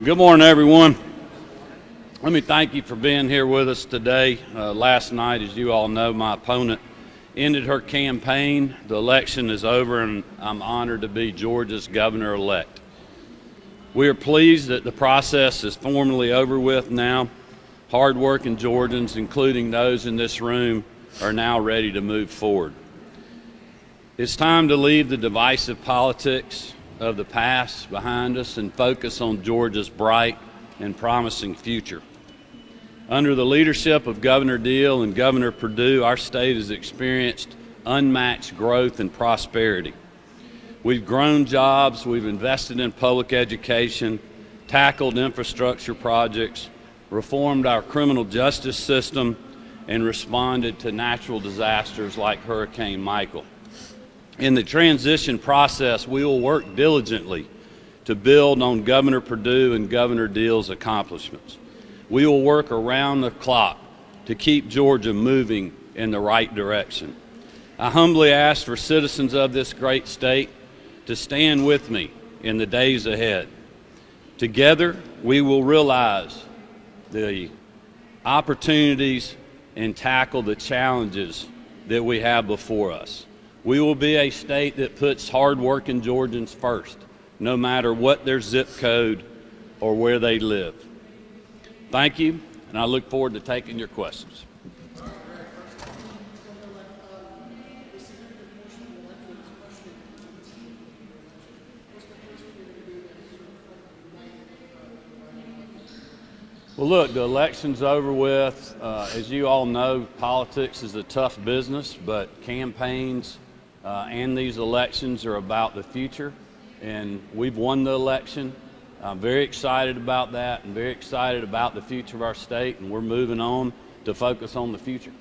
Good morning, everyone. Let me thank you for being here with us today. Last night, as you all know, my opponent ended her campaign. The election is over, and I'm honored to be Georgia's governor-elect. We are pleased that the process is formally over with now. Hard-working Georgians, including those in this room, are now ready to move forward. It's time to leave the divisive politics of the past behind us and focus on Georgia's bright and promising future. Under the leadership of Gov Deal and Governor Perdue, our state has experienced unmatched growth and prosperity. We've grown jobs, we've invested in public education, tackled infrastructure projects, reformed our criminal justice system, and responded to natural disasters like Hurricane Michael. In the transition process, we will work diligently to build on Governor Perdue and Governor Deal's accomplishments. We will work around the clock to keep Georgia moving in the right direction. I humbly ask for citizens of this great state to stand with me in the days ahead. Together, we will realize the opportunities and tackle the challenges that we have before us. We will be a state that puts hard-working Georgians first, no matter what their zip code or where they live. Thank you, and I look forward to taking your questions. Well, look, the election's over with. As you all know, politics is a tough business, but campaigns and these elections are about the future, and we've won the election. I'm very excited about that and very excited about the future of our state, and we're moving on to focus on the future.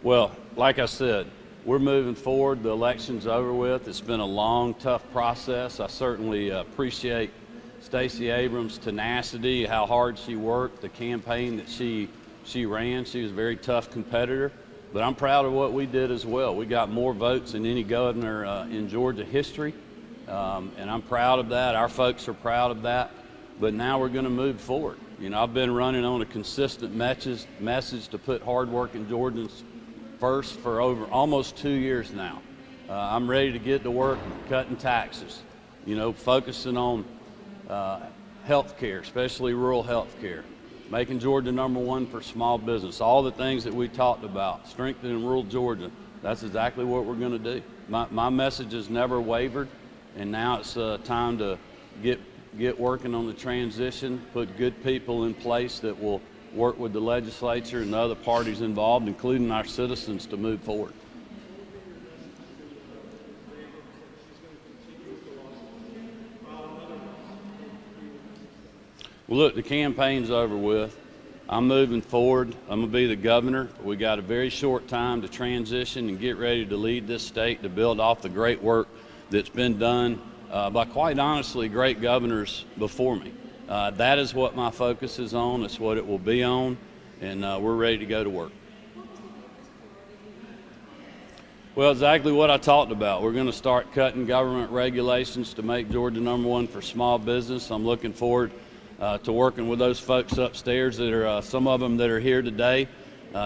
Well, like I said, we're moving forward. The election's over with. It's been a long, tough process. I certainly appreciate Stacey Abrams' tenacity, how hard she worked, the campaign that she ran. She was a very tough competitor, but I'm proud of what we did as well. We got more votes than any governor in Georgia history, and I'm proud of that. Our folks are proud of that, but now we're going to move forward. You know, I've been running on a consistent message to put hardworking Georgians first for over almost 2 years now. I'm ready to get to work cutting taxes, you know, focusing on health care, especially rural health care, making Georgia #1 for small business, all the things that we talked about, strengthening rural Georgia. That's exactly what we're going to do. My message has never wavered, and now it's time to get working on the transition, put good people in place that will work with the legislature and the other parties involved, including our citizens, to move forward. Well, look, the campaign's over with. I'm moving forward. I'm going to be the governor. We got a very short time to transition and get ready to lead this state to build off the great work that's been done by, quite honestly, great governors before me. That is what my focus is on. It's what it will be on, and we're ready to go to work. Well, exactly what I talked about. We're going to start cutting government regulations to make Georgia #1 for small business. I'm looking forward to working with those folks upstairs that are some of them that are here today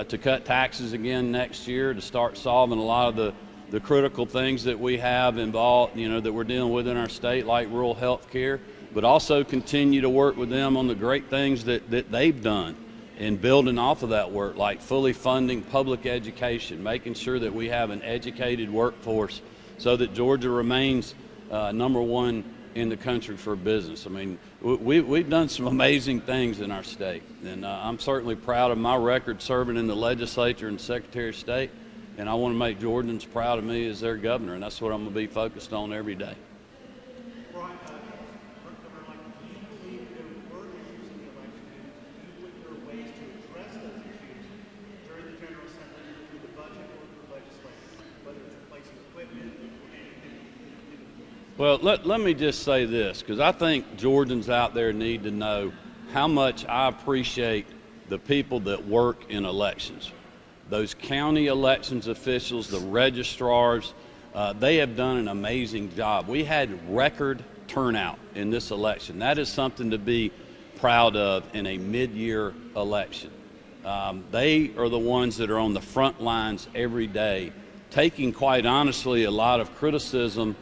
to cut taxes again next year, to start solving a lot of the critical things that we have involved, you know, that we're dealing with in our state, like rural health care, but also continue to work with them on the great things that they've done and building off of that work, like fully funding public education, making sure that we have an educated workforce so that Georgia remains #1 in the country for business. I mean, we've done some amazing things in our state, and I'm certainly proud of my record serving in the legislature and Secretary of State, and I want to make Georgians proud of me as their governor, and that's what I'm going to be focused on every day. Well, let me just say this, because I think Georgians out there need to know how much I appreciate the people that work in elections. Those county elections officials, the registrars, they have done an amazing job. We had record turnout in this election. That is something to be proud of in a mid-year election. They are the ones that are on the front lines every day, taking, quite honestly, a lot of criticism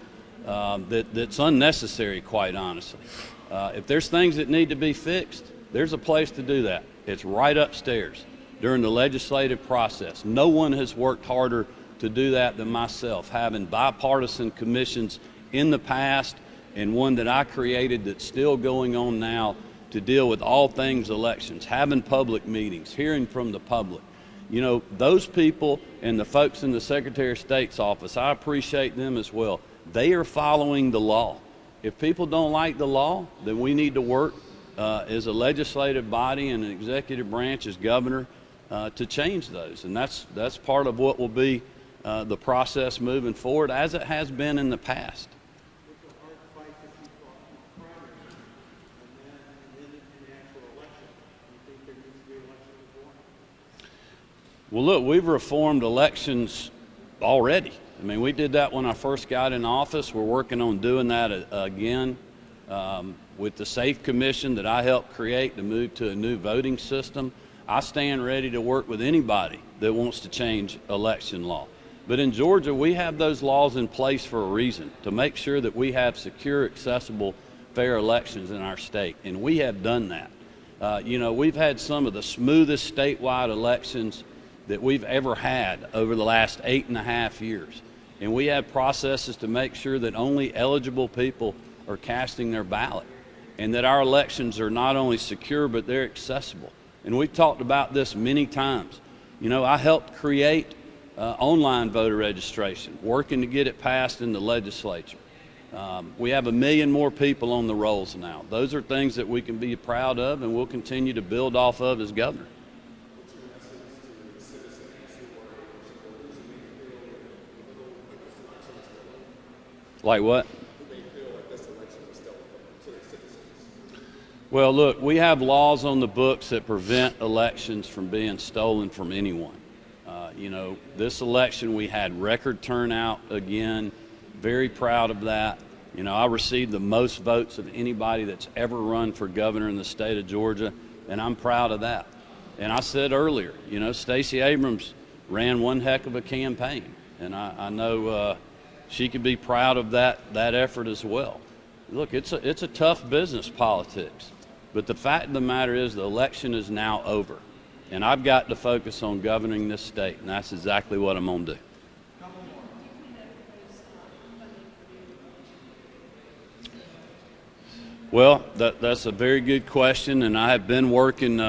that's unnecessary, quite honestly. If there's things that need to be fixed, there's a place to do that. It's right upstairs during the legislative process. No one has worked harder to do that than myself, having bipartisan commissions in the past and one that I created that's still going on now to deal with all things elections, having public meetings, hearing from the public. You know, those people and the folks in the Secretary of State's office, I appreciate them as well. They are following the law. If people don't like the law, then we need to work as a legislative body and an executive branch as governor to change those. And that's part of what will be the process moving forward, as it has been in the past. Well, look, we've reformed elections already. I mean, we did that when I first got in office. We're working on doing that again with the SAFE Commission that I helped create to move to a new voting system. I stand ready to work with anybody that wants to change election law. But in Georgia, we have those laws in place for a reason, to make sure that we have secure, accessible, fair elections in our state, and we have done that. You know, we've had some of the smoothest statewide elections that we've ever had over the last 8.5 years. And we have processes to make sure that only eligible people are casting their ballot, and that our elections are not only secure, but they're accessible. And we've talked about this many times. You know, I helped create online voter registration, working to get it passed in the legislature. We have 1 million more people on the rolls now. Those are things that we can be proud of and we'll continue to build off of as governor. Like what? Well, look, we have laws on the books that prevent elections from being stolen from anyone. You know, this election we had record turnout again, very proud of that. You know, I received the most votes of anybody that's ever run for governor in the state of Georgia, and I'm proud of that. And I said earlier, you know, Stacey Abrams ran one heck of a campaign, and I know she could be proud of that effort as well. Look, it's a tough business, politics, but the fact of the matter is the election is now over, and I've got to focus on governing this state, and that's exactly what I'm going to do. Well, that's a very good question, and I have been working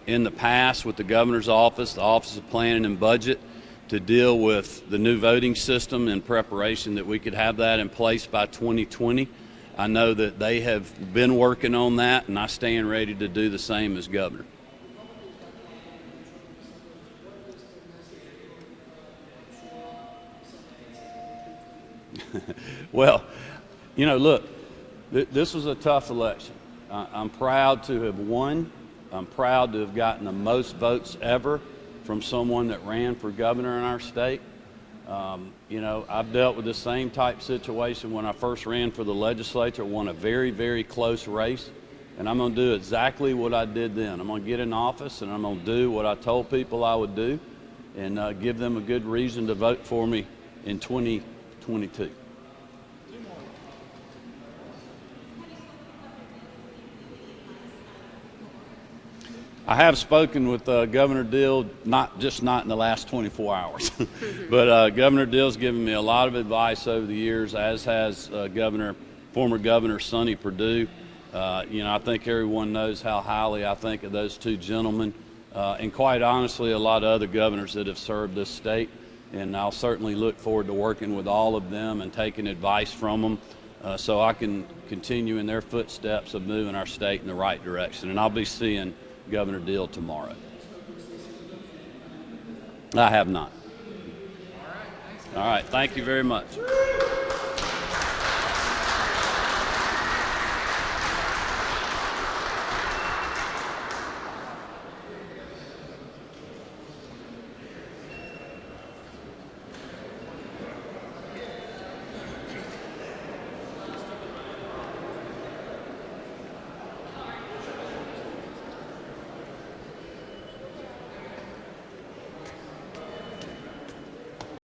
in the past with the governor's office, the Office of Planning and Budget, to deal with the new voting system in preparation that we could have that in place by 2020. I know that they have been working on that, and I stand ready to do the same as governor. Well, you know, look, this was a tough election. I'm proud to have won. I'm proud to have gotten the most votes ever from someone that ran for governor in our state. You know, I've dealt with the same type situation when I first ran for the legislature, won a very, very close race, and I'm going to do exactly what I did then. I'm going to get in office, and I'm going to do what I told people I would do, and give them a good reason to vote for me in 2022. I have spoken with Governor Deal, not in the last 24 hours, but Governor Deal's given me a lot of advice over the years, as has former Governor Sonny Perdue. You know, I think everyone knows how highly I think of those two gentlemen, and quite honestly, a lot of other governors that have served this state. And I'll certainly look forward to working with all of them and taking advice from them, so I can continue in their footsteps of moving our state in the right direction. And I'll be seeing Governor Deal tomorrow. I have not. All right, thank you very much.